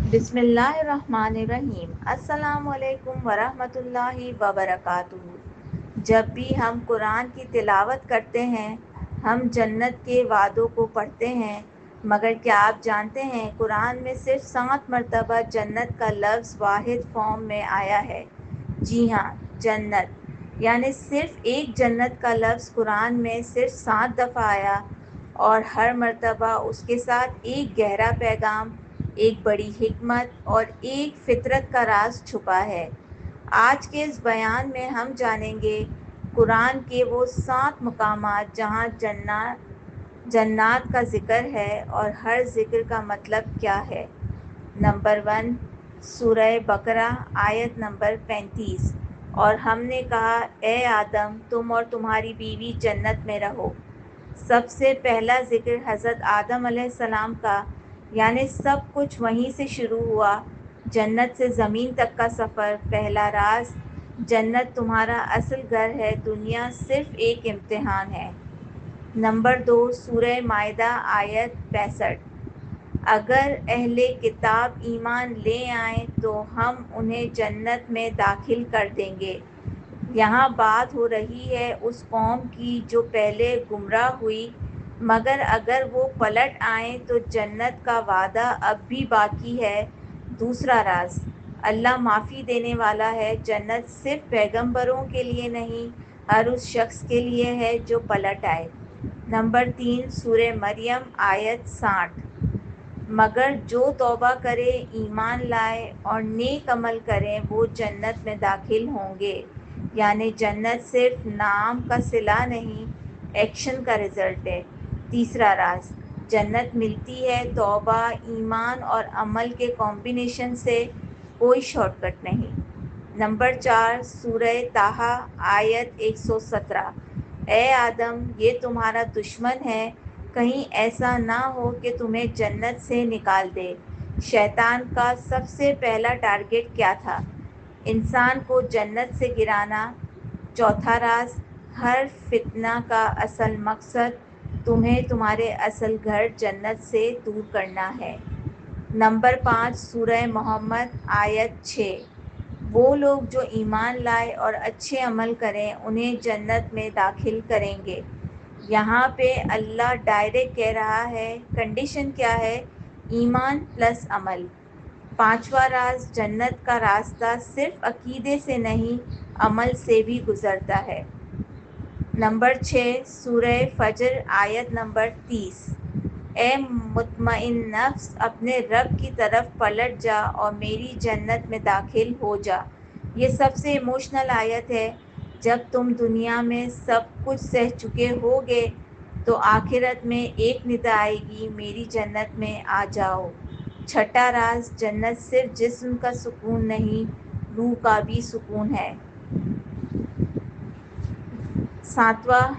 बिस्मिल्लाहिर्रहमानिर्रहीम। अस्सलाम वालेकुम वरहमतुल्लाहि वबरकातुहू। जब भी हम कुरान की तिलावत करते हैं, हम जन्नत के वादों को पढ़ते हैं, मगर क्या आप जानते हैं कुरान में सिर्फ 7 मरतबा जन्नत का लफ्ज़ वाहिद फॉर्म में आया है। जी हाँ, जन्नत यानी सिर्फ एक जन्नत का लफ्ज़ कुरान में सिर्फ 7 दफ़ा आया, और हर मरतबा उसके साथ एक गहरा पैगाम, एक बड़ी हिकमत और एक फितरत का राज छुपा है। आज के इस बयान में हम जानेंगे कुरान के वो 7 मकामात जहाँ जन्नात का ज़िक्र है और हर ज़िक्र का मतलब क्या है। नंबर 1, सूरह बकरा आयत नंबर 35। और हमने कहा, ए आदम, तुम और तुम्हारी बीवी जन्नत में रहो। सबसे पहला ज़िक्र हज़रत आदम अलैहिस्सलाम का, यानी सब कुछ वहीं से शुरू हुआ। जन्नत से ज़मीन तक का सफ़र, पहला राज, जन्नत तुम्हारा असल घर है, दुनिया सिर्फ़ एक इम्तिहान है। नंबर 2, सूरह माइदा आयत 65। अगर अहले किताब ईमान ले आएँ तो हम उन्हें जन्नत में दाखिल कर देंगे। यहाँ बात हो रही है उस कौम की जो पहले गुमराह हुई, मगर अगर वो पलट आएँ तो जन्नत का वादा अब भी बाकी है। दूसरा राज, अल्लाह माफ़ी देने वाला है। जन्नत सिर्फ पैगंबरों के लिए नहीं, हर उस शख्स के लिए है जो पलट आए। नंबर 3, सूरह मरियम आयत 60। मगर जो तौबा करे, ईमान लाए और नेक अमल करें, वो जन्नत में दाखिल होंगे। यानी जन्नत सिर्फ नाम का सिला नहीं, एक्शन का रिज़ल्ट है। तीसरा राज, जन्नत मिलती है तौबा, ईमान और अमल के कॉम्बिनेशन से, कोई शॉर्टकट नहीं। नंबर 4, सूरह ताहा आयत 117। ए आदम, ये तुम्हारा दुश्मन है, कहीं ऐसा ना हो कि तुम्हें जन्नत से निकाल दे। शैतान का सबसे पहला टारगेट क्या था? इंसान को जन्नत से गिराना। चौथा राज, हर फितना का असल मकसद तुम्हें तुम्हारे असल घर जन्नत से दूर करना है। नंबर 5, सूरह मोहम्मद आयत 6। वो लोग जो ईमान लाए और अच्छे अमल करें, उन्हें जन्नत में दाखिल करेंगे। यहाँ पे अल्लाह डायरेक्ट कह रहा है, कंडीशन क्या है? ईमान प्लस अमल। पांचवा राज, जन्नत का रास्ता सिर्फ अकीदे से नहीं, अमल से भी गुजरता है। नंबर 6, सूरह फजर आयत नंबर 30। ए मुतमइन नफ्स, अपने रब की तरफ पलट जा और मेरी जन्नत में दाखिल हो जा। ये सबसे इमोशनल आयत है। जब तुम दुनिया में सब कुछ सह चुके होगे तो आखिरत में एक निदा आएगी, मेरी जन्नत में आ जाओ। छठा राज, जन्नत सिर्फ जिस्म का सुकून नहीं, रूह का भी सुकून है। सातवां,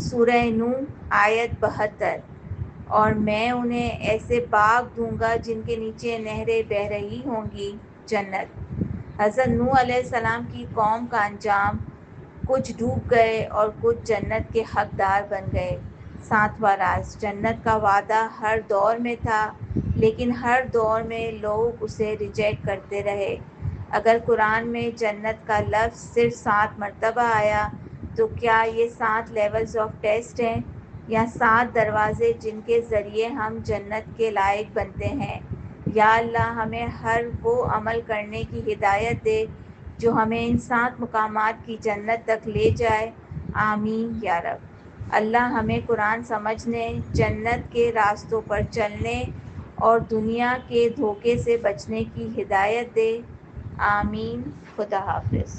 सूरह नूह आयत 72। और मैं उन्हें ऐसे बाग दूंगा जिनके नीचे नहरें बह रही होंगी, जन्नत। हज़रत नूह अलैहिस्सलाम की कौम का अंजाम, कुछ डूब गए और कुछ जन्नत के हकदार बन गए। सातवां राज, जन्नत का वादा हर दौर में था, लेकिन हर दौर में लोग उसे रिजेक्ट करते रहे। अगर कुरान में जन्नत का लफ्ज़ सिर्फ 7 मरतबा आया, तो क्या ये 7 लेवल्स ऑफ टेस्ट हैं या 7 दरवाज़े जिनके ज़रिए हम जन्नत के लायक बनते हैं? या अल्लाह हमें हर वो अमल करने की हिदायत दे जो हमें इन 7 मकामात की जन्नत तक ले जाए। आमीन या रब। अल्लाह हमें कुरान समझने, जन्नत के रास्तों पर चलने और दुनिया के धोखे से बचने की हिदायत दे। आमीन। खुदा हाफिज़।